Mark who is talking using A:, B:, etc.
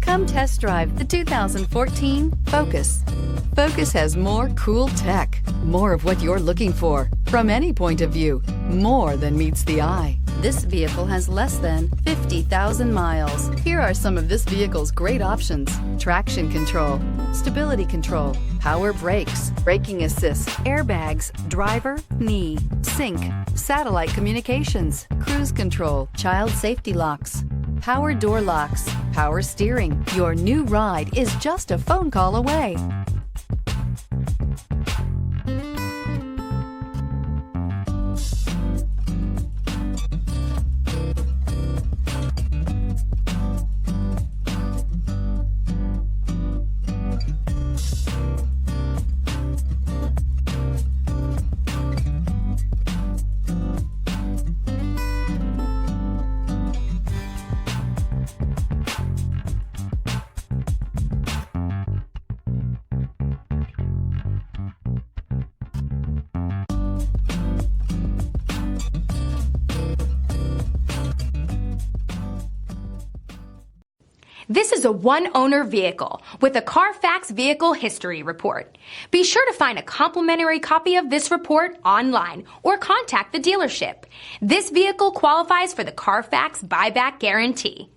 A: Come test drive the 2014 Focus. Focus has more cool tech, more of what you're looking for. From any point of view, more than meets the eye. This vehicle has less than 50,000 miles. Here are some of this vehicle's great options: traction control, stability control, power brakes, braking assist, airbags, driver, knee, sync, satellite communications, cruise control, child safety locks, power door locks, power steering. Your new ride is just a phone call away.
B: This is a one-owner vehicle with a CARFAX Vehicle History Report. Be sure to find a complimentary copy of this report online or contact the dealership. This vehicle qualifies for the CARFAX Buyback Guarantee.